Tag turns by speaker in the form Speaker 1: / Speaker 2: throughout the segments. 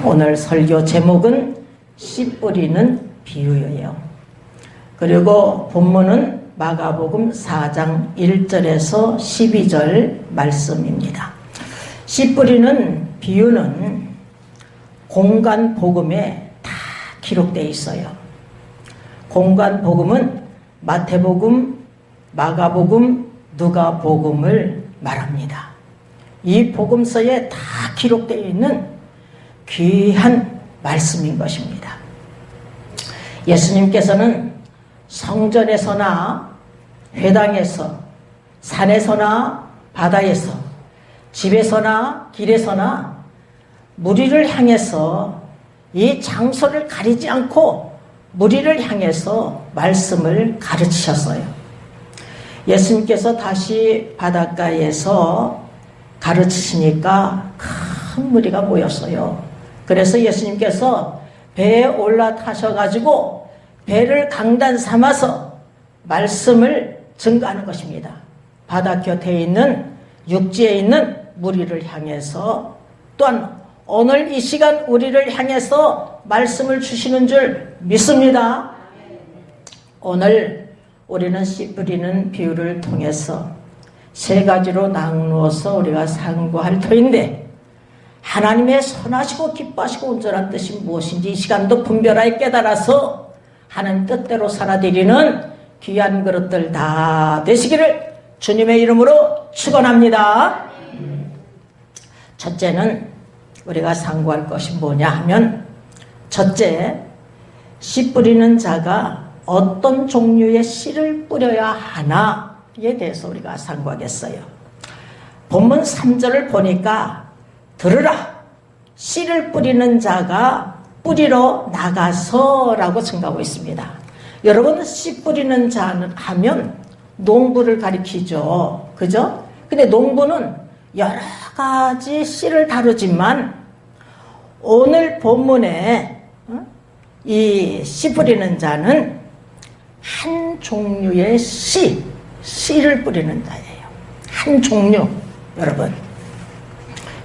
Speaker 1: 오늘 설교 제목은 씨 뿌리는 비유예요. 그리고 본문은 마가복음 4장 1절에서 12절 말씀입니다. 씨 뿌리는 비유는 공간 복음에 다 기록되어 있어요. 공간 복음은 마태복음, 마가복음, 누가복음을 말합니다. 이 복음서에 다 기록되어 있는 귀한 말씀인 것입니다. 예수님께서는 성전에서나 회당에서, 산에서나 바다에서, 집에서나 길에서나 무리를 향해서 이 장소를 가리지 않고 무리를 향해서 말씀을 가르치셨어요. 예수님께서 다시 바닷가에서 가르치시니까 큰 무리가 모였어요. 그래서 예수님께서 배에 올라타셔가지고 배를 강단 삼아서 말씀을 증거하는 것입니다. 바다 곁에 있는 육지에 있는 무리를 향해서, 또한 오늘 이 시간 우리를 향해서 말씀을 주시는 줄 믿습니다. 오늘 우리는 씨 뿌리는 비유를 통해서 세 가지로 나누어서 우리가 상고할 터인데, 하나님의 선하시고 기뻐하시고 온전한 뜻이 무엇인지 이 시간도 분별하여 깨달아서 하나님 뜻대로 살아드리는 귀한 그릇들 다 되시기를 주님의 이름으로 축원합니다. 첫째는 우리가 상고할 것이 뭐냐 하면, 첫째, 씨 뿌리는 자가 어떤 종류의 씨를 뿌려야 하나에 대해서 우리가 상고하겠어요. 본문 3절을 보니까 들으라, 씨를 뿌리는 자가 뿌리러 나가서 라고 증가하고 있습니다. 여러분, 씨 뿌리는 자는 하면 농부를 가리키죠. 그죠? 근데 농부는 여러 가지 씨를 다루지만 오늘 본문에 이 씨 뿌리는 자는 한 종류의 씨를 뿌리는 자예요. 한 종류. 여러분,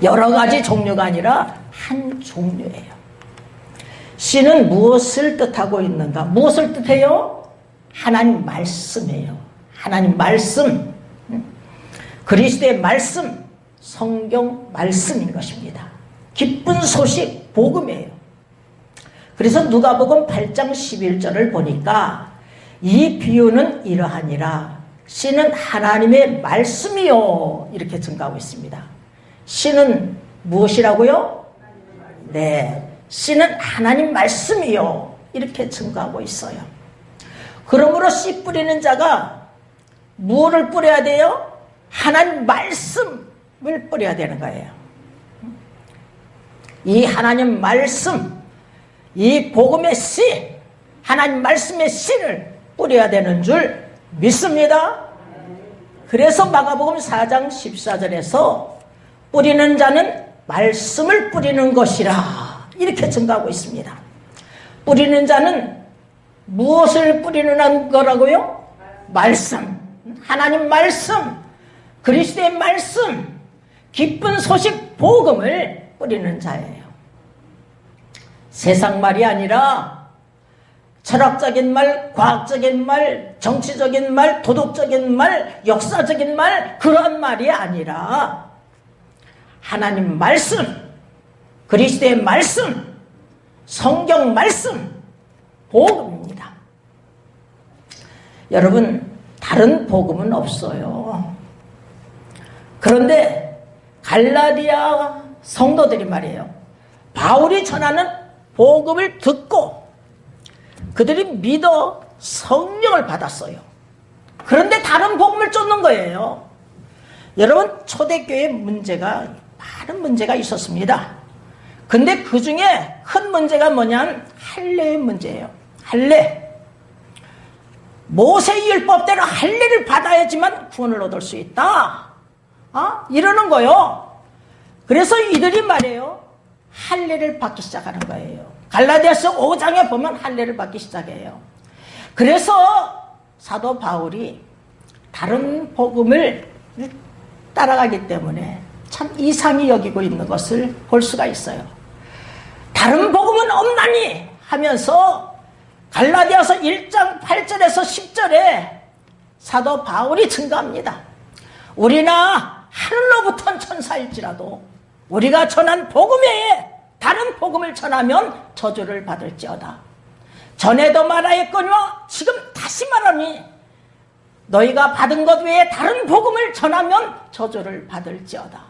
Speaker 1: 여러 가지 종류가 아니라 한 종류예요. 씨는 무엇을 뜻하고 있는가? 무엇을 뜻해요? 하나님 말씀이에요. 하나님 말씀, 그리스도의 말씀, 성경 말씀인 것입니다. 기쁜 소식, 복음이에요. 그래서 누가복음 8장 11절을 보니까 이 비유는 이러하니라, 씨는 하나님의 말씀이요, 이렇게 증가하고 있습니다. 씨는 무엇이라고요? 네, 씨는 하나님 말씀이요, 이렇게 증거하고 있어요. 그러므로 씨 뿌리는 자가 무엇을 뿌려야 돼요? 하나님 말씀을 뿌려야 되는 거예요. 이 하나님 말씀, 이 복음의 씨, 하나님 말씀의 씨를 뿌려야 되는 줄 믿습니다. 그래서 마가복음 4장 14절에서 뿌리는 자는 말씀을 뿌리는 것이라, 이렇게 증가하고 있습니다. 뿌리는 자는 무엇을 뿌리는 거라고요? 말씀, 하나님 말씀, 그리스도의 말씀, 기쁜 소식 복음을 뿌리는 자예요. 세상 말이 아니라 철학적인 말, 과학적인 말, 정치적인 말, 도덕적인 말, 역사적인 말, 그런 말이 아니라 하나님 말씀, 그리스도의 말씀, 성경 말씀, 복음입니다. 여러분, 다른 복음은 없어요. 그런데 갈라디아 성도들이 말이에요, 바울이 전하는 복음을 듣고 그들이 믿어 성령을 받았어요. 그런데 다른 복음을 쫓는 거예요. 여러분, 초대교회에 많은 문제가 있었습니다. 근데 그 중에 큰 문제가 뭐냐면 할례의 문제예요. 할례. 모세의 율법대로 할례를 받아야지만 구원을 얻을 수 있다, 이러는 거요. 그래서 이들이 말해요, 할례를 받기 시작하는 거예요. 갈라디아서 5장에 보면 할례를 받기 시작해요. 그래서 사도 바울이 다른 복음을 따라가기 때문에 참 이상히 여기고 있는 것을 볼 수가 있어요. 다른 복음은 없나니 하면서 갈라디아서 1장 8절에서 10절에 사도 바울이 증거합니다. 우리나 하늘로부터 천사일지라도 우리가 전한 복음 외에 다른 복음을 전하면 저주를 받을지어다. 전에도 말하였거니와 지금 다시 말하니 너희가 받은 것 외에 다른 복음을 전하면 저주를 받을지어다.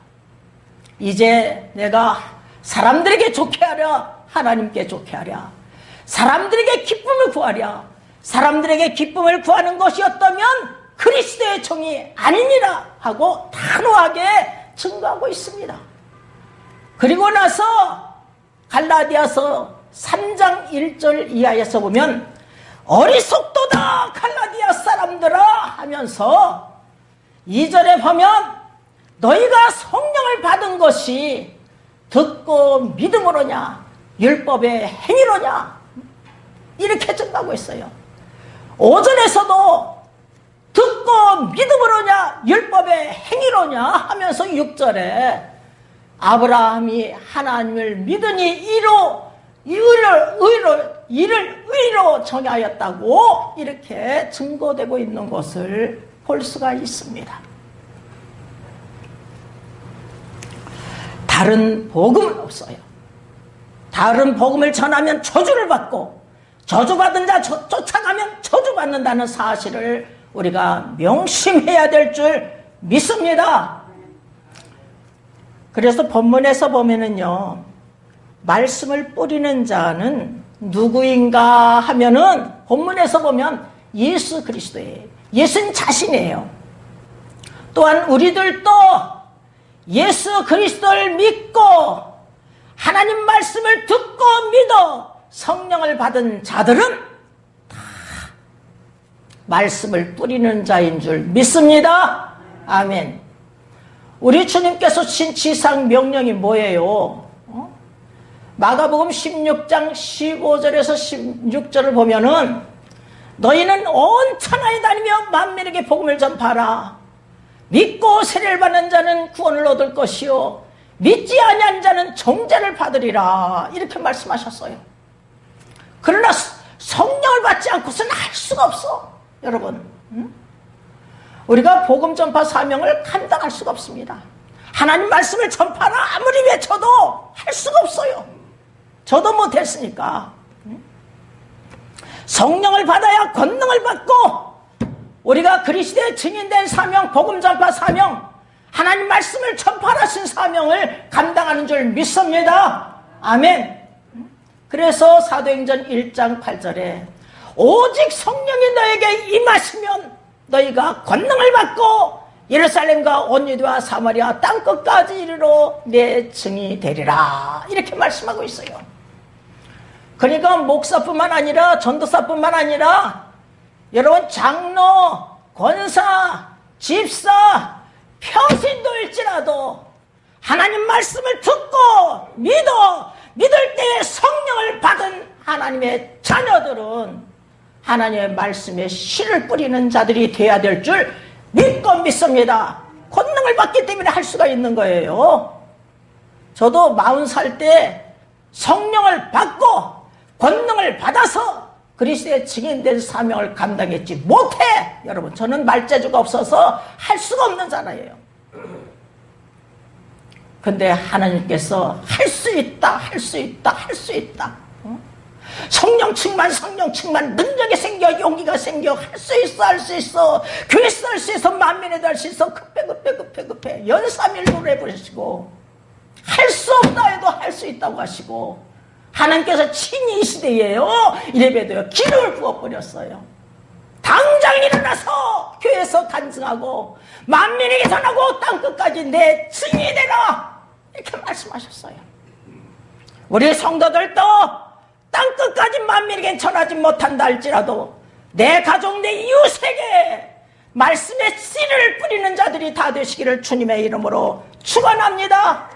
Speaker 1: 이제 내가 사람들에게 좋게 하랴 하나님께 좋게 하랴, 사람들에게 기쁨을 구하랴 사람들에게 기쁨을 구하는 것이었다면 그리스도의 종이 아니니라 하고 단호하게 증거하고 있습니다. 그리고 나서 갈라디아서 3장 1절 이하에서 보면 어리석도다 갈라디아 사람들아 하면서 2절에 보면 너희가 성령을 받은 것이 듣고 믿음으로냐 율법의 행위로냐 이렇게 증거하고 있어요. 5절에서도 듣고 믿음으로냐 율법의 행위로냐 하면서 6절에 아브라함이 하나님을 믿으니 이를 의로 정하였다고 이렇게 증거되고 있는 것을 볼 수가 있습니다. 다른 복음은 없어요. 다른 복음을 전하면 저주를 받고 저주받은 자 쫓아가면 저주받는다는 사실을 우리가 명심해야 될 줄 믿습니다. 그래서 본문에서 보면은요, 말씀을 뿌리는 자는 누구인가 하면은 본문에서 보면 예수 그리스도예요. 예수님 자신이에요. 또한 우리들도 예수 그리스도를 믿고 하나님 말씀을 듣고 믿어 성령을 받은 자들은 다 말씀을 뿌리는 자인 줄 믿습니다. 아멘. 우리 주님께서 주신 지상 명령이 뭐예요? 마가복음 16장 15절에서 16절을 보면은 너희는 온 천하에 다니며 만민에게 복음을 전파하라. 믿고 세례를 받는 자는 구원을 얻을 것이요 믿지 아니한 자는 정죄를 받으리라 이렇게 말씀하셨어요. 그러나 성령을 받지 않고서는 할 수가 없어. 여러분, 우리가 복음 전파 사명을 감당할 수가 없습니다. 하나님 말씀을 전파하라 아무리 외쳐도 할 수가 없어요. 저도 못했으니까. 성령을 받아야 권능을 받고 우리가 그리스도의 증인된 사명, 복음 전파 사명, 하나님 말씀을 전파하신 사명을 감당하는 줄 믿습니다. 아멘. 그래서 사도행전 1장 8절에 오직 성령이 너에게 임하시면 너희가 권능을 받고 예루살렘과 온 유대와 사마리아 땅끝까지 이르러 내 증이 되리라 이렇게 말씀하고 있어요. 그러니까 목사뿐만 아니라 전도사뿐만 아니라 여러분 장로, 권사, 집사, 평신도일지라도 하나님 말씀을 듣고 믿을 때에 성령을 받은 하나님의 자녀들은 하나님의 말씀에 씨를 뿌리는 자들이 되어야 될 줄 믿고 믿습니다. 권능을 받기 때문에 할 수가 있는 거예요. 저도 40살 때 성령을 받고 권능을 받아서 그리스도의 증인된 사명을 감당했지 못해. 여러분, 저는 말재주가 없어서 할 수가 없는 자라예요. 근데 하나님께서 할 수 있다, 할 수 있다, 할 수 있다. 성령 충만, 능력이 생겨, 용기가 생겨, 할 수 있어, 할 수 있어. 교회에서 할 수 있어, 만민에도 할 수 있어. 급해. 연삼일로를 해버리시고, 할 수 없다 해도 할 수 있다고 하시고, 하나님께서 친히 이 시대에요, 이래봬도요, 기름을 부어버렸어요. 당장 일어나서 교회에서 간증하고, 만민에게 전하고, 땅끝까지 내 증인이 되라! 이렇게 말씀하셨어요. 우리 성도들도 땅끝까지 만민에게 전하지 못한다 할지라도 내 가족, 내 이웃에게 말씀의 씨를 뿌리는 자들이 다 되시기를 주님의 이름으로 축원합니다.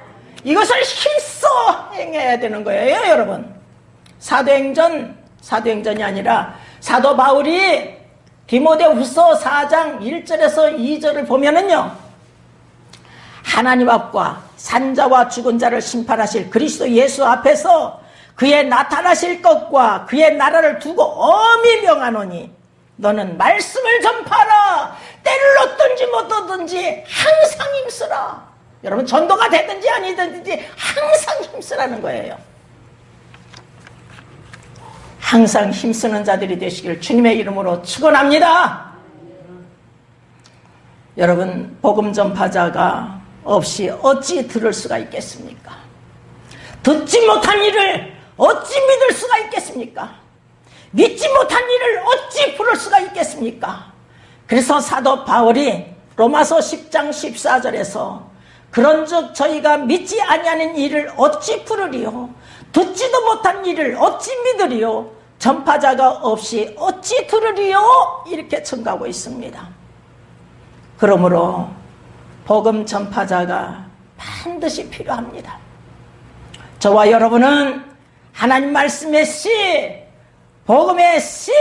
Speaker 1: 이것을 힘써 행해야 되는 거예요, 여러분. 사도행전이 아니라 사도 바울이 디모데후서 4장 1절에서 2절을 보면은요, 하나님 앞과 산자와 죽은 자를 심판하실 그리스도 예수 앞에서 그의 나타나실 것과 그의 나라를 두고 엄히 명하노니 너는 말씀을 전파하라. 때를 얻든지 못 얻든지 항상 힘쓰라. 여러분, 전도가 되든지 아니든지 항상 힘쓰라는 거예요. 항상 힘쓰는 자들이 되시길 주님의 이름으로 축원합니다. 여러분, 복음 전파자가 없이 어찌 들을 수가 있겠습니까? 듣지 못한 일을 어찌 믿을 수가 있겠습니까? 믿지 못한 일을 어찌 부를 수가 있겠습니까? 그래서 사도 바울이 로마서 10장 14절에서 그런즉 저희가 믿지 아니하는 일을 어찌 부르리요? 듣지도 못한 일을 어찌 믿으리요? 전파자가 없이 어찌 들으리요? 이렇게 청구하고 있습니다. 그러므로 복음 전파자가 반드시 필요합니다. 저와 여러분은 하나님 말씀의 씨, 복음의 씨,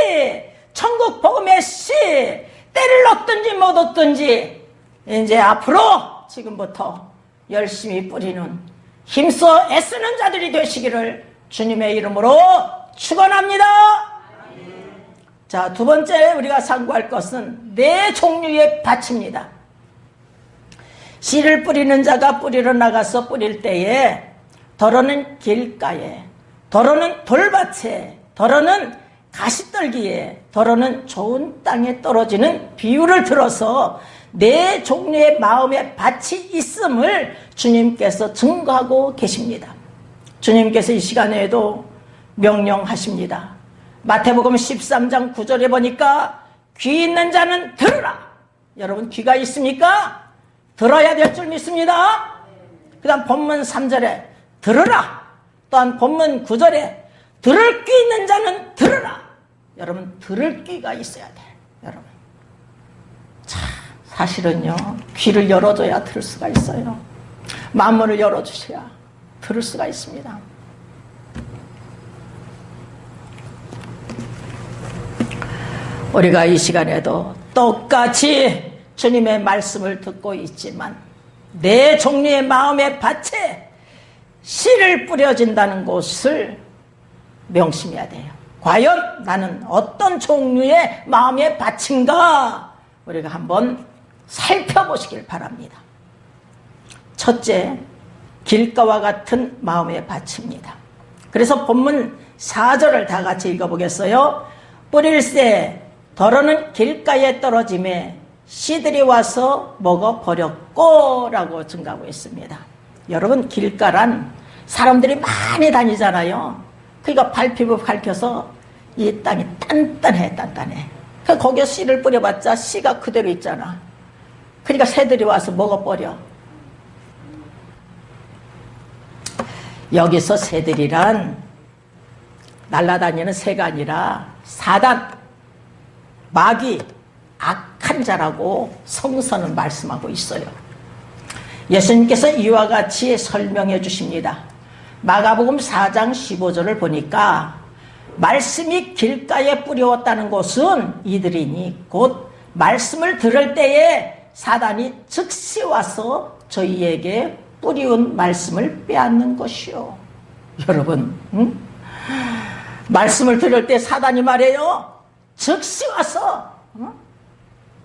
Speaker 1: 천국 복음의 씨, 때를 얻든지 못 얻든지 이제 앞으로 지금부터 열심히 뿌리는, 힘써 애쓰는 자들이 되시기를 주님의 이름으로 축원합니다. 자, 두 번째 우리가 상고할 것은 네 종류의 밭입니다. 씨를 뿌리는 자가 뿌리러 나가서 뿌릴 때에 더러는 길가에, 더러는 돌밭에, 더러는 가시떨기에, 더러는 좋은 땅에 떨어지는 비유를 들어서 네 종류의 마음의 밭이 있음을 주님께서 증거하고 계십니다. 주님께서 이 시간에도 명령하십니다. 마태복음 13장 9절에 보니까 귀 있는 자는 들으라. 여러분, 귀가 있습니까? 들어야 될 줄 믿습니다. 그 다음 본문 3절에 들으라. 또한 본문 9절에 들을 귀 있는 자는 들으라. 여러분, 들을 귀가 있어야 돼. 여러분, 자, 사실은요, 귀를 열어줘야 들을 수가 있어요. 마음문을 열어주셔야 들을 수가 있습니다. 우리가 이 시간에도 똑같이 주님의 말씀을 듣고 있지만 네 종류의 마음의 밭에 씨를 뿌려진다는 것을 명심해야 돼요. 과연 나는 어떤 종류의 마음의 밭인가? 우리가 한번 살펴보시길 바랍니다. 첫째, 길가와 같은 마음의 밭입니다. 그래서 본문 4절을 다 같이 읽어보겠어요. 뿌릴새 더러는 길가에 떨어짐에 씨들이 와서 먹어버렸고 라고 증가하고 있습니다. 여러분, 길가란 사람들이 많이 다니잖아요. 그러니까 발피부 밝혀서 이 땅이 단단해. 그러니까 거기에 씨를 뿌려봤자 씨가 그대로 있잖아. 그러니까 새들이 와서 먹어버려. 여기서 새들이란 날아다니는 새가 아니라 사단, 마귀, 악한 자라고 성서는 말씀하고 있어요. 예수님께서 이와 같이 설명해 주십니다. 마가복음 4장 15절을 보니까 말씀이 길가에 뿌려왔다는 것은 이들이니 곧 말씀을 들을 때에 사단이 즉시 와서 저희에게 뿌리운 말씀을 빼앗는 것이요. 여러분, 말씀을 들을 때 사단이 말해요. 즉시 와서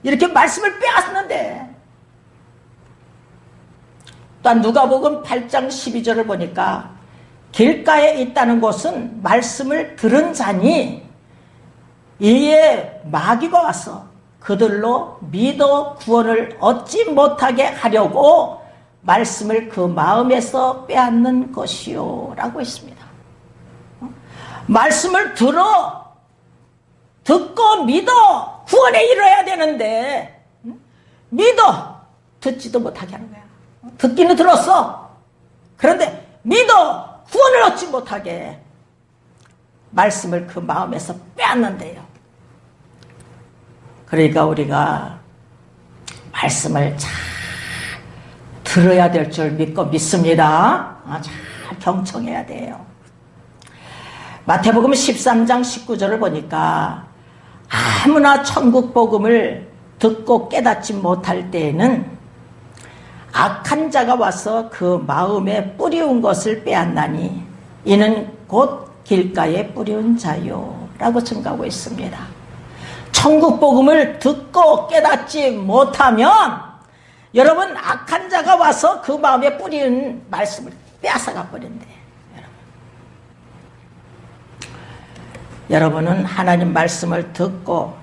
Speaker 1: 이렇게 말씀을 빼앗는데, 또한 누가복음 8장 12절을 보니까 길가에 있다는 것은 말씀을 들은 자니 이에 마귀가 와서 그들로 믿어 구원을 얻지 못하게 하려고 말씀을 그 마음에서 빼앗는 것이요 라고 했습니다. 말씀을 듣고 믿어 구원에 이르러야 되는데 믿어 듣지도 못하게 하는 거야. 듣기는 들었어. 그런데 믿어 구원을 얻지 못하게 말씀을 그 마음에서 빼앗는데요. 그러니까 우리가 말씀을 잘 들어야 될 줄 믿습니다. 잘 경청해야 돼요. 마태복음 13장 19절을 보니까 아무나 천국 복음을 듣고 깨닫지 못할 때에는 악한 자가 와서 그 마음에 뿌리운 것을 빼앗나니 이는 곧 길가에 뿌리운 자요 라고 증가하고 있습니다. 천국 복음을 듣고 깨닫지 못하면 여러분 악한 자가 와서 그 마음에 뿌리는 말씀을 빼앗아가 버린대. 여러분은 하나님 말씀을 듣고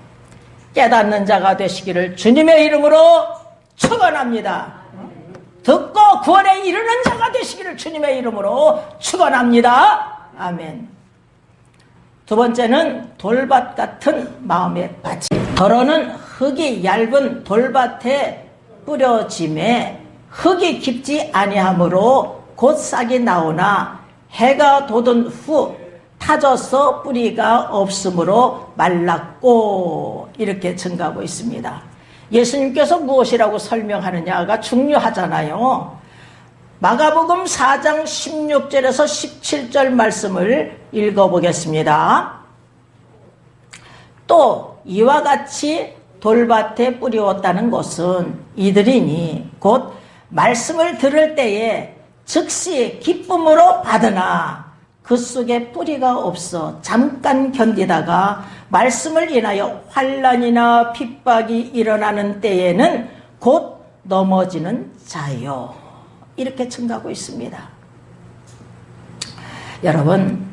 Speaker 1: 깨닫는 자가 되시기를 주님의 이름으로 축원합니다. 듣고 구원에 이르는 자가 되시기를 주님의 이름으로 축원합니다. 아멘. 두 번째는 돌밭 같은 마음의 밭이. 더러는 흙이 얇은 돌밭에 뿌려짐에 흙이 깊지 아니하므로 곧 싹이 나오나 해가 돋은 후 타져서 뿌리가 없으므로 말랐고 이렇게 증가하고 있습니다. 예수님께서 무엇이라고 설명하느냐가 중요하잖아요. 마가복음 4장 16절에서 17절 말씀을 읽어보겠습니다. 또 이와 같이 돌밭에 뿌리웠다는 것은 이들이니 곧 말씀을 들을 때에 즉시 기쁨으로 받으나 그 속에 뿌리가 없어 잠깐 견디다가 말씀을 인하여 환난이나 핍박이 일어나는 때에는 곧 넘어지는 자요. 이렇게 증가하고 있습니다. 여러분,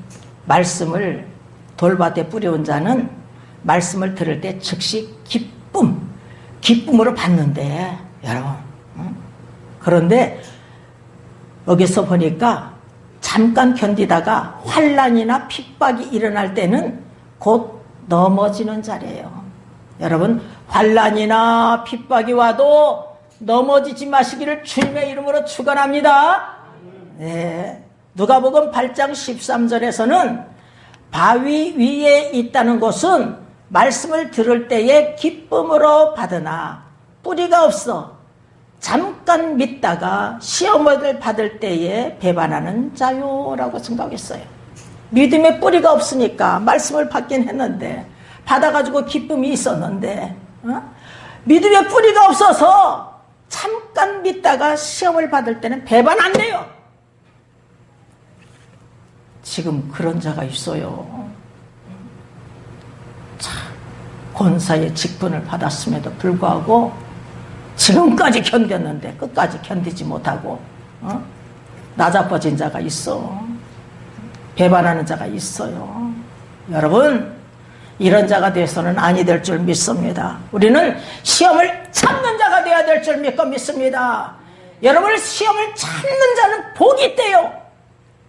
Speaker 1: 말씀을 돌밭에 뿌려온 자는 말씀을 들을 때 즉시 기쁨으로 받는데, 여러분. 그런데 여기서 보니까 잠깐 견디다가 환난이나 핍박이 일어날 때는 곧 넘어지는 자리예요. 여러분, 환난이나 핍박이 와도 넘어지지 마시기를 주님의 이름으로 축원합니다. 네. 누가복음 8장 13절에서는 바위 위에 있다는 것은 말씀을 들을 때에 기쁨으로 받으나 뿌리가 없어 잠깐 믿다가 시험을 받을 때에 배반하는 자요라고 생각했어요. 믿음의 뿌리가 없으니까 말씀을 받긴 했는데 받아가지고 기쁨이 있었는데 믿음의 뿌리가 없어서 잠깐 믿다가 시험을 받을 때는 배반 안 돼요. 지금 그런 자가 있어요. 참, 권사의 직분을 받았음에도 불구하고 지금까지 견뎠는데 끝까지 견디지 못하고 나자빠진 자가 있어. 배반하는 자가 있어요. 여러분, 이런 자가 되어서는 아니 될 줄 믿습니다. 우리는 시험을 참는 자가 되어야 될 줄 믿습니다. 여러분, 시험을 참는 자는 복이 있대요.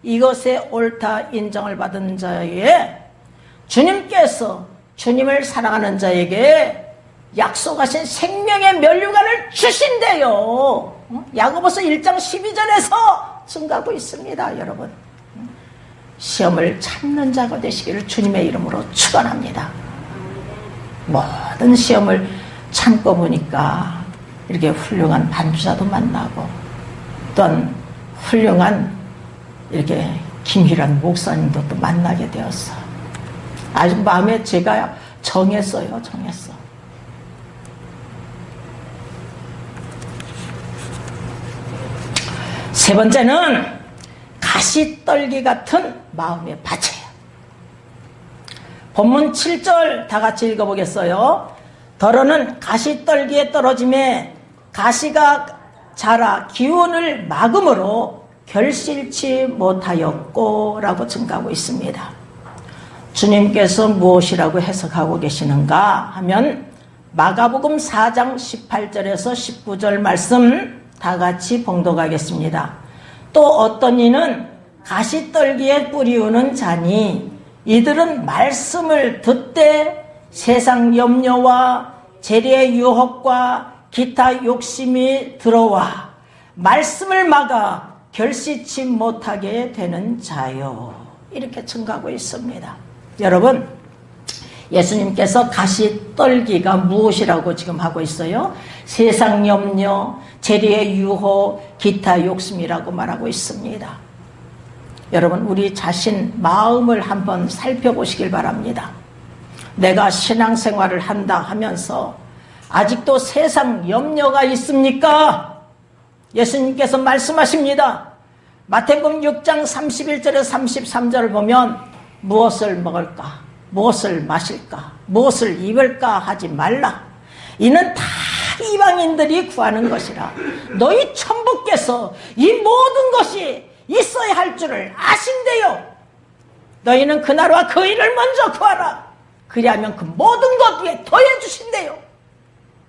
Speaker 1: 이것에 옳다 인정을 받은 자에게 주님께서 사랑하는 자에게 약속하신 생명의 면류관을 주신대요. 야고보서 1장 12절에서 증가하고 있습니다. 여러분, 시험을 참는 자가 되시기를 주님의 이름으로 축원합니다. 모든 시험을 참고 보니까 이렇게 훌륭한 반주자도 만나고 또한 훌륭한 이렇게 김희란 목사님도 또 만나게 되었어. 아주 마음에 제가 정했어요. 세 번째는 가시떨기 같은 마음의 밭이에요. 본문 7절 다 같이 읽어보겠어요. 더러는 가시떨기에 떨어짐에 가시가 자라 기운을 막음으로 결실치 못하였고 라고 증가하고 있습니다. 주님께서 무엇이라고 해석하고 계시는가 하면 마가복음 4장 18절에서 19절 말씀 다 같이 봉독하겠습니다. 또 어떤 이는 가시떨기에 뿌리우는 자니 이들은 말씀을 듣되 세상 염려와 재리의 유혹과 기타 욕심이 들어와 말씀을 막아 결실치 못하게 되는 자요. 이렇게 증가하고 있습니다. 여러분, 예수님께서 가시떨기가 무엇이라고 지금 하고 있어요? 세상 염려, 재리의 유혹, 기타 욕심이라고 말하고 있습니다. 여러분, 우리 자신 마음을 한번 살펴보시길 바랍니다. 내가 신앙생활을 한다 하면서 아직도 세상 염려가 있습니까? 예수님께서 말씀하십니다. 마태복음 6장 31절에 33절을 보면 무엇을 먹을까, 무엇을 마실까, 무엇을 입을까 하지 말라. 이는 다 이방인들이 구하는 것이라. 너희 천부께서 이 모든 것이 있어야 할 줄을 아신대요. 너희는 그 나라와 그 일을 먼저 구하라. 그리하면 그 모든 것 위에 더해 주신대요.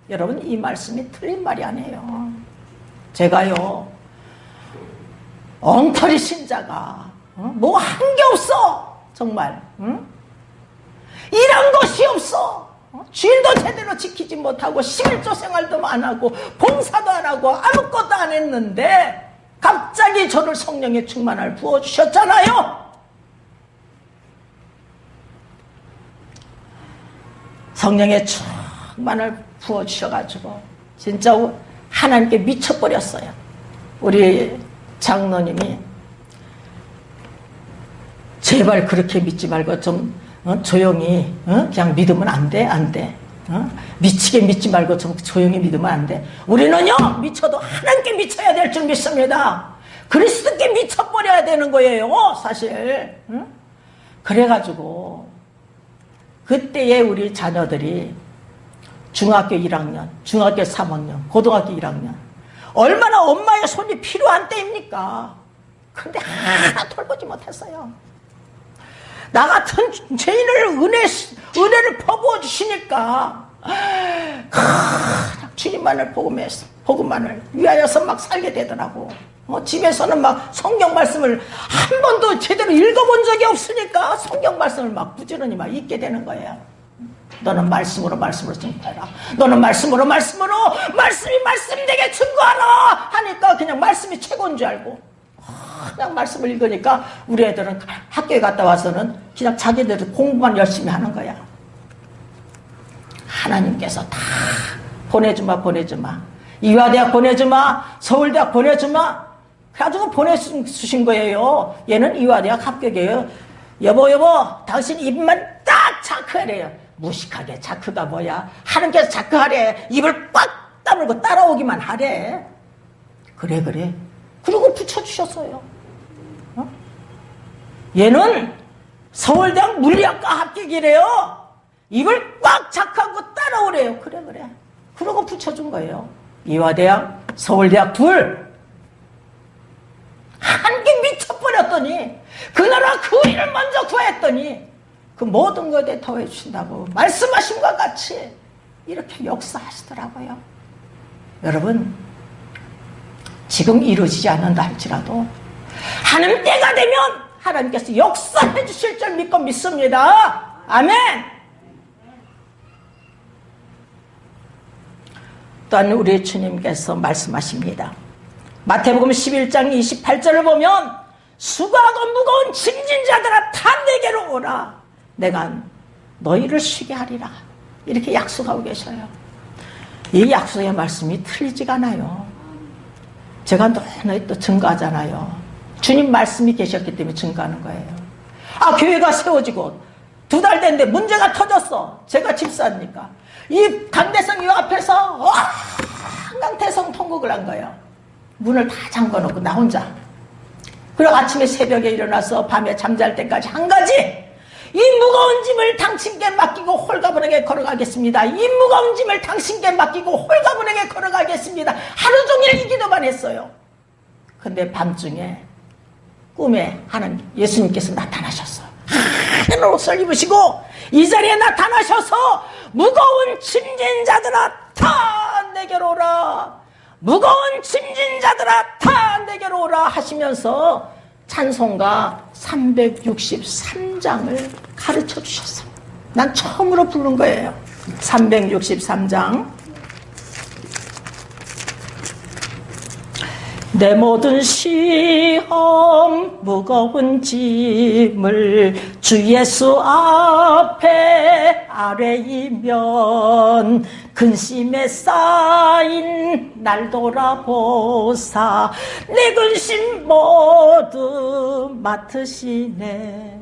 Speaker 1: 여러분, 이 말씀이 틀린 말이 아니에요. 제가요, 엉터리 신자가 뭐 한 게 없어. 정말 이런 것이 없어. 주일도 제대로 지키지 못하고 11조 생활도 안 하고 봉사도 안 하고 아무것도 안 했는데 갑자기 저를 성령의 충만을 부어주셨잖아요. 성령의 충만을 부어주셔가지고 진짜 하나님께 미쳐버렸어요. 우리 장로님이 제발 그렇게 믿지 말고 좀 조용히 그냥 믿으면 안 돼, 안 돼. 미치게 믿지 말고 좀 조용히 믿으면 안 돼. 우리는요, 미쳐도 하나님께 미쳐야 될 줄 믿습니다. 그리스도께 미쳐버려야 되는 거예요, 사실. 그래가지고 그때에 우리 자녀들이 중학교 1학년, 중학교 3학년, 고등학교 1학년 얼마나 엄마의 손이 필요한 때입니까? 근데 하나 돌보지 못했어요. 나 같은 죄인을 은혜를 퍼부어 주시니까 주님만을 복음만을 위하여서 막 살게 되더라고. 집에서는 막 성경 말씀을 한 번도 제대로 읽어본 적이 없으니까 성경 말씀을 막 부지런히 막 읽게 되는 거예요. 너는 말씀으로 증거해라. 너는 말씀으로 말씀이 말씀되게 증거하라 하니까 그냥 말씀이 최고인 줄 알고 그냥 말씀을 읽으니까 우리 애들은 학교에 갔다 와서는 그냥 자기들 공부만 열심히 하는 거야. 하나님께서 다 보내주마. 이화대학 보내주마, 서울대학 보내주마. 그래가지고 보내주신 거예요. 얘는 이화대학 합격이에요. 여보, 당신 입만 딱 자크하래요. 무식하게 자크가 뭐야. 하나님께서 자크하래. 입을 꽉 다물고 따라오기만 하래. 그래. 그리고 붙여주셨어요. 얘는 서울대학 물리학과 합격이래요. 입을 꽉 자크하고 따라오래요. 그래. 그러고 붙여준 거예요. 이화대학, 서울대학 둘. 한 개 미쳐버렸더니 그 나라 그 일을 먼저 구했더니 그 모든 것에 더해 주신다고 말씀하신 것 같이 이렇게 역사하시더라고요. 여러분, 지금 이루어지지 않는다 할지라도 하나님 때가 되면 하나님께서 역사해 주실 줄 믿고 믿습니다. 아멘. 또한 우리 주님께서 말씀하십니다. 마태복음 11장 28절을 보면 수고하고 무거운 짐진 자들아 다 내게로 오라. 내가 너희를 쉬게 하리라. 이렇게 약속하고 계셔요. 이 약속의 말씀이 틀리지가 않아요. 제가 너희 또 증거하잖아요. 주님 말씀이 계셨기 때문에 증거하는 거예요. 교회가 세워지고 2달 됐는데 문제가 터졌어. 제가 집사니까 이 강대성 이 앞에서 한강대성 통곡을 한 거예요. 문을 다 잠궈놓고 나 혼자. 그리고 아침에 새벽에 일어나서 밤에 잠잘 때까지 한 가지, 이 무거운 짐을 당신께 맡기고 홀가분하게 걸어가겠습니다. 이 무거운 짐을 당신께 맡기고 홀가분하게 걸어가겠습니다. 하루 종일 이 기도만 했어요. 근데 밤중에 꿈에 하나님 예수님께서 나타나셨어요. 하얀 옷을 입으시고 이 자리에 나타나셔서 무거운 짐진 자들아 다 내게로 오라. 무거운 짐진 자들아 다 내게로 오라 하시면서 찬송가 363장을 가르쳐 주셨어요. 난 처음으로 부른 거예요. 363장. 내 모든 시험 무거운 짐을 주 예수 앞에 아뢰이면 근심에 쌓인 날 돌아보사 내 근심 모두 맡으시네.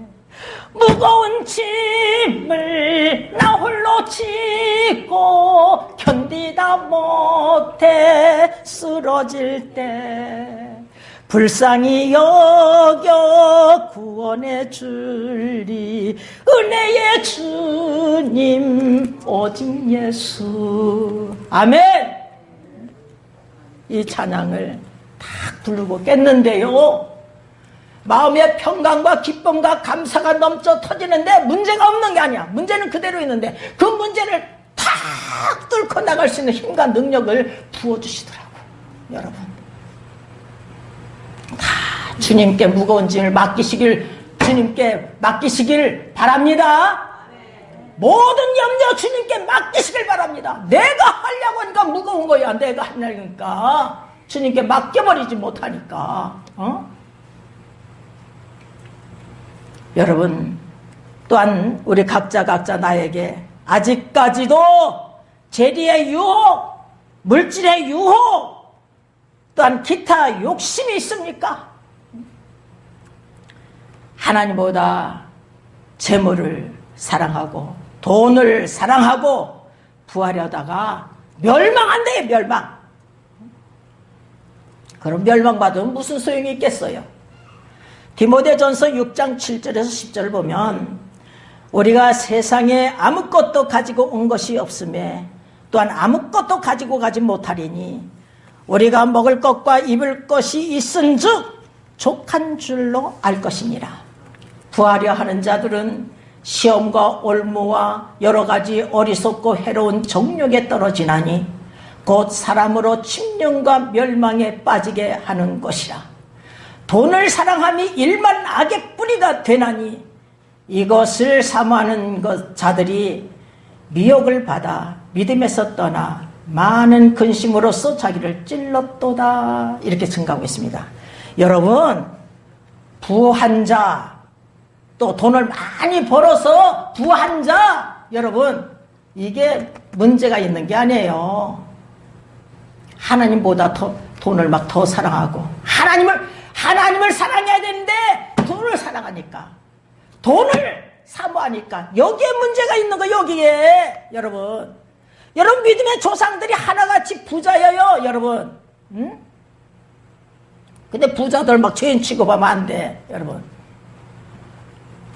Speaker 1: 무거운 짐을 나 홀로 지고 견디다 못해 쓰러질 때 불쌍히 여겨 구원해 줄리 은혜의 주님 오직 예수. 아멘. 이 찬양을 딱 부르고 깼는데요, 마음의 평강과 기쁨과 감사가 넘쳐 터지는데 문제가 없는 게 아니야. 문제는 그대로 있는데 그 문제를 탁 뚫고 나갈 수 있는 힘과 능력을 부어주시더라고요. 여러분, 다 주님께 무거운 짐을 주님께 맡기시길 바랍니다. 모든 염려 주님께 맡기시길 바랍니다. 내가 하려고 하니까 무거운 거야. 내가 하려니까 주님께 맡겨버리지 못하니까. 여러분, 또한 우리 각자 나에게 아직까지도 재리의 유혹, 물질의 유혹, 또한 기타 욕심이 있습니까? 하나님보다 재물을 사랑하고 돈을 사랑하고 부하려다가 멸망한대요. 멸망. 그럼 멸망받으면 무슨 소용이 있겠어요? 디모데전서 6장 7절에서 10절을 보면 우리가 세상에 아무것도 가지고 온 것이 없음에 또한 아무것도 가지고 가지 못하리니 우리가 먹을 것과 입을 것이 있은즉 족한 줄로 알 것이니라. 부하려 하는 자들은 시험과 올무와 여러 가지 어리석고 해로운 정욕에 떨어지나니 곧 사람으로 침륜과 멸망에 빠지게 하는 것이라. 돈을 사랑함이 일만 악의 뿌리가 되나니 이것을 사모하는 자들이 미혹을 받아 믿음에서 떠나 많은 근심으로써 자기를 찔렀도다. 이렇게 증가하고 있습니다. 여러분, 부한 자, 또 돈을 많이 벌어서 부한 자, 여러분, 이게 문제가 있는 게 아니에요. 하나님보다 돈을 막 더 사랑하고 하나님을 사랑해야 되는데 돈을 사랑하니까, 돈을 사모하니까 여기에 문제가 있는 거. 여기에 여러분 믿음의 조상들이 하나같이 부자예요. 여러분, 응? 근데 부자들 막 죄인 취급하면 안 돼. 여러분,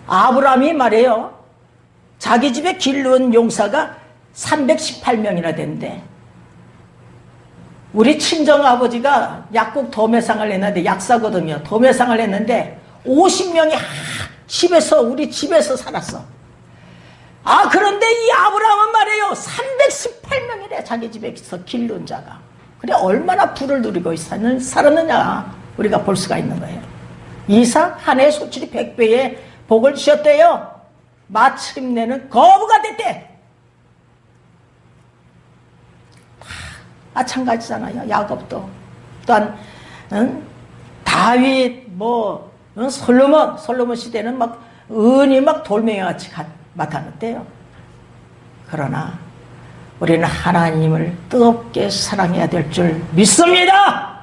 Speaker 1: 아브라함이 말이에요, 자기 집에 길르은 용사가 318명이나 된대. 우리 친정아버지가 약국 도매상을 했는데, 약사거든요. 도매상을 했는데 50명이 우리 집에서 살았어. 그런데 이 아브라함은 말이에요, 318명이래. 자기 집에서 길른 자가. 그래, 얼마나 부를 누리고 살았느냐 우리가 볼 수가 있는 거예요. 이삭 한 해 소출이 100배의 복을 주셨대요. 마침내는 거부가 됐대. 마찬가지잖아요. 야곱도. 또한 다윗, 솔로몬 시대는 막 은이 막 돌멩이같이 나타났대요. 그러나 우리는 하나님을 뜨겁게 사랑해야 될 줄 믿습니다.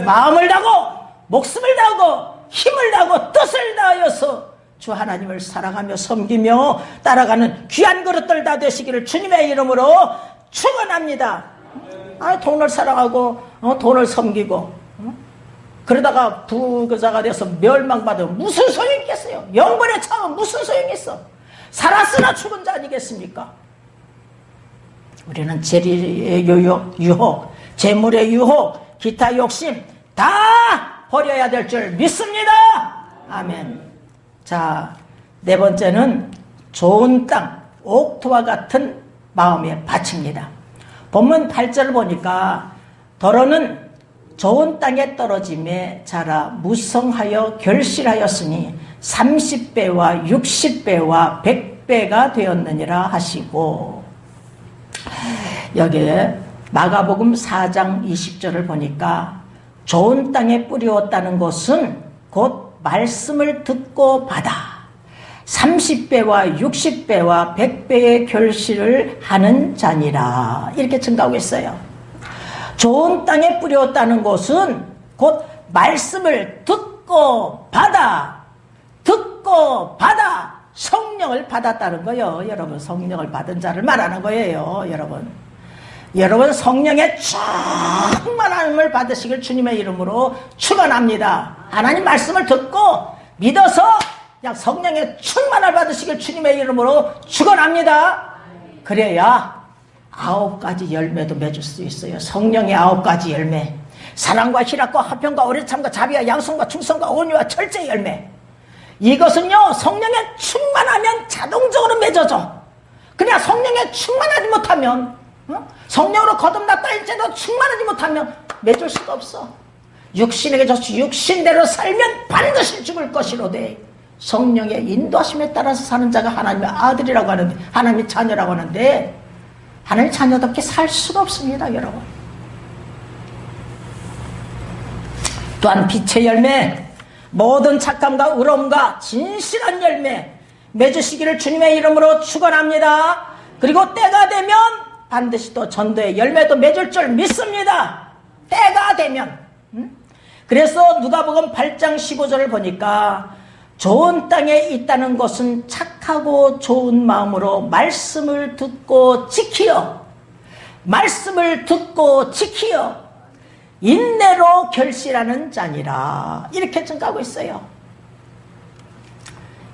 Speaker 1: 마음을 다하고 목숨을 다하고 힘을 다하고 뜻을 다하여서 주 하나님을 사랑하며 섬기며 따라가는 귀한 그릇들 다 되시기를 주님의 이름으로 축원합니다. 돈을 사랑하고 돈을 섬기고 그러다가 부자가 돼서 멸망받으면 무슨 소용이 있겠어요? 영번에 차면 무슨 소용이 있어? 살았으나 죽은 자 아니겠습니까? 우리는 재리의 유혹, 재물의 유혹, 기타 욕심 다 버려야 될 줄 믿습니다. 아멘. 자, 네 번째는 좋은 땅, 옥토와 같은 마음의 밭입니다. 본문 8절을 보니까 더러는 좋은 땅에 떨어짐에 자라 무성하여 결실하였으니 30배와 60배와 100배가 되었느니라 하시고, 여기에 마가복음 4장 20절을 보니까 좋은 땅에 뿌리었다는 것은 곧 말씀을 듣고 받아 30배와 60배와 100배의 결실을 하는 자니라. 이렇게 증가하고 있어요. 좋은 땅에 뿌렸다는 것은 곧 말씀을 듣고 받아 성령을 받았다는 거예요. 여러분, 성령을 받은 자를 말하는 거예요. 여러분, 여러분 성령의 충만함을 받으시길 주님의 이름으로 축원합니다. 하나님 말씀을 듣고 믿어서 그냥 성령의 충만함을 받으시길 주님의 이름으로 축원합니다. 그래야 9가지 열매도 맺을 수 있어요. 성령의 9가지 열매. 사랑과 희락과 화평과 오래참과 자비와 양성과 충성과 온유와 철저의 열매. 이것은요 성령에 충만하면 자동적으로 맺어져. 그냥 성령에 충만하지 못하면 성령으로 거듭났다 할지라도 충만하지 못하면 맺을 수가 없어. 육신에게 져서 육신대로 살면 반드시 죽을 것이로되 성령의 인도하심에 따라서 사는 자가 하나님의 아들이라고 하는데, 하나님의 자녀라고 하는데 하나님의 자녀답게 살 수가 없습니다. 여러분. 또한 빛의 열매, 모든 착함과 의로움과 진실한 열매 맺으시기를 주님의 이름으로 축원합니다. 그리고 때가 되면 반드시 또 전도의 열매도 맺을 줄 믿습니다. 때가 되면. 그래서 누가복음 8장 15절을 보니까 좋은 땅에 있다는 것은 착하고 좋은 마음으로 말씀을 듣고 지키어, 말씀을 듣고 지키어 인내로 결실하는 자니라. 이렇게 증가하고 있어요.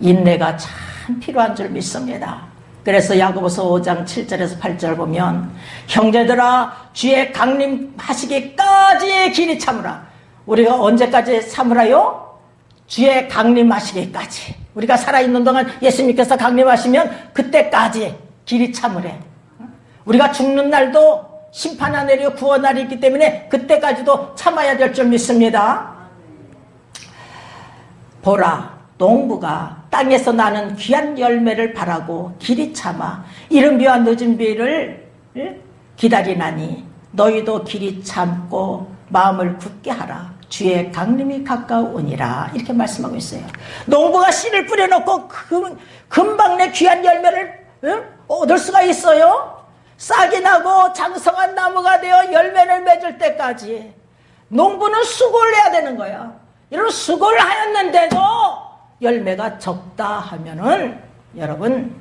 Speaker 1: 인내가 참 필요한 줄 믿습니다. 그래서 야고보서 5장 7절에서 8절 보면 형제들아 주의 강림하시기까지의 길이 참으라. 우리가 언제까지 참으라요? 주의 강림하시기까지. 우리가 살아있는 동안 예수님께서 강림하시면 그때까지 길이 참으래. 우리가 죽는 날도 심판하 내려 구원날이 있기 때문에 그때까지도 참아야 될 줄 믿습니다. 보라, 농부가 땅에서 나는 귀한 열매를 바라고 길이 참아 이른 비와 늦은 비를 기다리나니 너희도 길이 참고 마음을 굳게 하라. 주의 강림이 가까우니라. 이렇게 말씀하고 있어요. 농부가 씨를 뿌려놓고 금방 내 귀한 열매를 얻을 수가 있어요. 싹이 나고 장성한 나무가 되어 열매를 맺을 때까지 농부는 수고를 해야 되는 거야. 이런 수고를 하였는데도 열매가 적다 하면은 여러분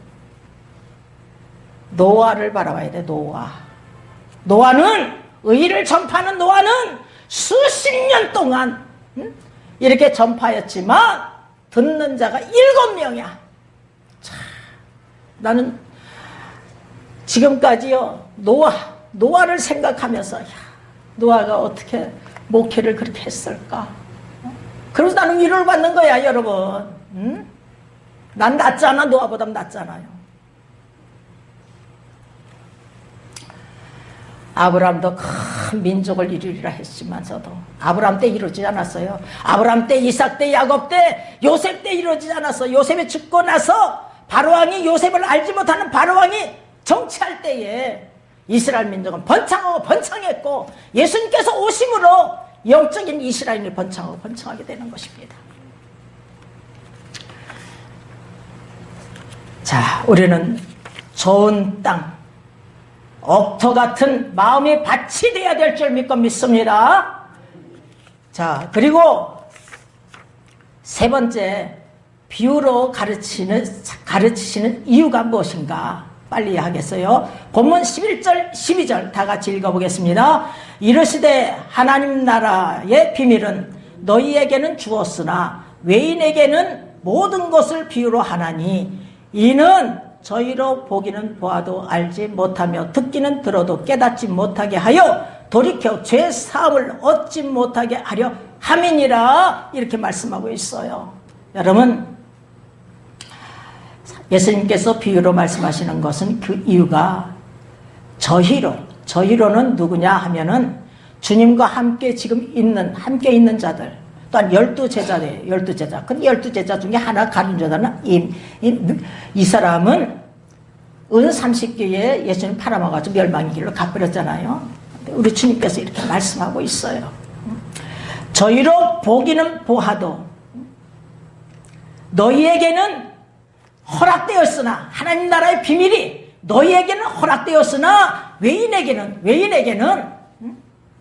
Speaker 1: 노아를 바라봐야 돼. 노아는 의를 전파하는 노아는 수십 년 동안 이렇게 전파했지만 듣는 자가 7명이야. 자, 나는 지금까지요 노아를 생각하면서 노아가 어떻게 목회를 그렇게 했을까? 그래서 나는 위로를 받는 거야, 여러분. 난 낫잖아. 노아보다 낫잖아요. 아브라함도 큰 민족을 이루리라 했지만서도 아브라함 때 이루어지지 않았어요. 아브라함 때, 이삭 때, 야곱 때, 요셉 때 이루어지지 않았어. 요셉이 죽고 나서 바로왕이 요셉을 알지 못하는 바로왕이 정치할 때에 이스라엘 민족은 번창하고 번창했고 예수님께서 오심으로 영적인 이스라엘이 번창하고 번창하게 되는 것입니다. 자, 우리는 좋은 땅, 억터 같은 마음의 밭이 되어야 될 줄 믿고 믿습니다. 자, 그리고 세 번째, 비유로 가르치시는 이유가 무엇인가? 빨리 하겠어요. 본문 11절, 12절 다 같이 읽어보겠습니다. 이르시되 하나님 나라의 비밀은 너희에게는 주었으나 외인에게는 모든 것을 비유로 하나니 이는 저희로 보기는 보아도 알지 못하며 듣기는 들어도 깨닫지 못하게 하여 돌이켜 죄 사함을 얻지 못하게 하려 함이니라. 이렇게 말씀하고 있어요. 여러분, 예수님께서 비유로 말씀하시는 것은 그 이유가 저희로는 누구냐 하면은 주님과 함께 함께 있는 자들, 또한 12제자래요. 12제자. 근데 12제자 중에 하나 가른 자는 이 사람은 은 30개에 예수님 팔아먹어가지고 멸망의 길로 가버렸잖아요. 우리 주님께서 이렇게 말씀하고 있어요. 저희로 보기는 보아도 너희에게는 허락되었으나, 하나님 나라의 비밀이 너희에게는 허락되었으나 외인에게는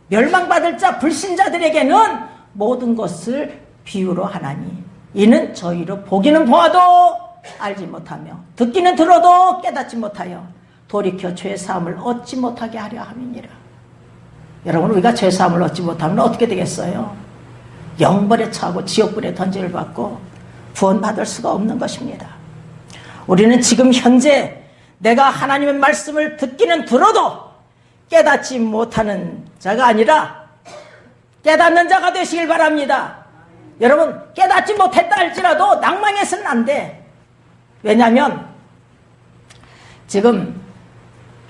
Speaker 1: 멸망받을 자 불신자들에게는 모든 것을 비유로 하나니 이는 저희로 보기는 보아도 알지 못하며 듣기는 들어도 깨닫지 못하여 돌이켜 죄사함을 얻지 못하게 하려 함이니라. 여러분, 우리가 죄사함을 얻지 못하면 어떻게 되겠어요? 영벌에 처하고 지옥불에 던짐을 받고 구원받을 수가 없는 것입니다. 우리는 지금 현재 내가 하나님의 말씀을 듣기는 들어도 깨닫지 못하는 자가 아니라 깨닫는 자가 되시길 바랍니다. 여러분, 깨닫지 못했다 할지라도 낭망해서는 안 돼. 왜냐하면 지금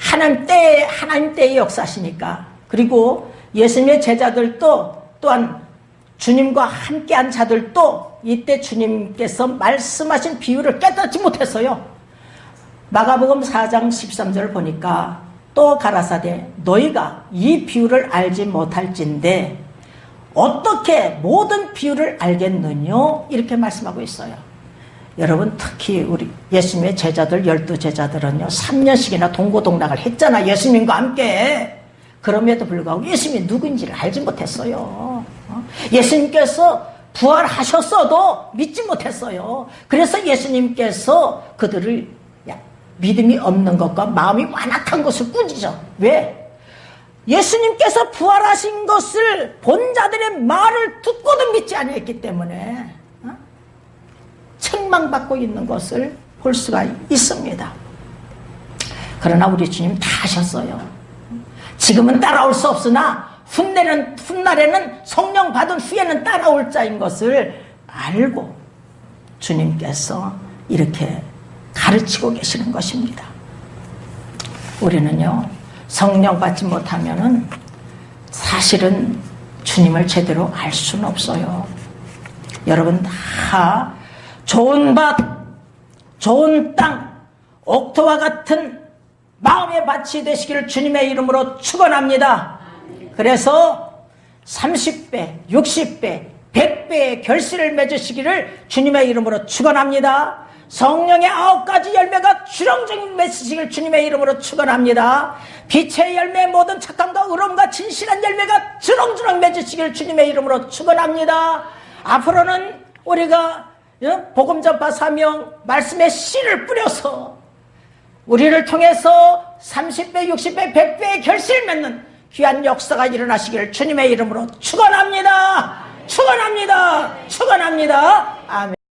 Speaker 1: 하나님 때의 역사시니까. 그리고 예수님의 제자들도 또한 주님과 함께한 자들도 이때 주님께서 말씀하신 비유를 깨닫지 못했어요. 마가복음 4장 13절을 보니까 또 가라사대 너희가 이 비유를 알지 못할진대 어떻게 모든 비유를 알겠느냐 이렇게 말씀하고 있어요. 여러분, 특히 우리 예수님의 제자들 12제자들은요 3년씩이나 동고동락을 했잖아, 예수님과 함께. 그럼에도 불구하고 예수님이 누구인지를 알지 못했어요. 예수님께서 부활하셨어도 믿지 못했어요. 그래서 예수님께서 그들을 믿음이 없는 것과 마음이 완악한 것을 꾸짖어. 왜? 예수님께서 부활하신 것을 본 자들의 말을 듣고도 믿지 않았기 때문에 책망받고 있는 것을 볼 수가 있습니다. 그러나 우리 주님 다 하셨어요. 지금은 따라올 수 없으나 훗날에는 성령 받은 후에는 따라올 자인 것을 알고 주님께서 이렇게 가르치고 계시는 것입니다. 우리는요, 성령 받지 못하면은 사실은 주님을 제대로 알 수는 없어요. 여러분, 다 좋은 밭, 좋은 땅, 옥토와 같은 마음의 밭이 되시기를 주님의 이름으로 축원합니다. 그래서 30배, 60배, 100배의 결실을 맺으시기를 주님의 이름으로 축원합니다. 성령의 9가지 열매가 주렁주렁 맺으시기를 주님의 이름으로 축원합니다. 빛의 열매, 모든 착함과 의로움과 진실한 열매가 주렁주렁 맺으시기를 주님의 이름으로 축원합니다. 앞으로는 우리가 복음 전파 사명 말씀의 씨를 뿌려서 우리를 통해서 30배, 60배, 100배의 결실을 맺는 귀한 역사가 일어나시기를 주님의 이름으로 축원합니다. 축원합니다. 축원합니다. 아멘.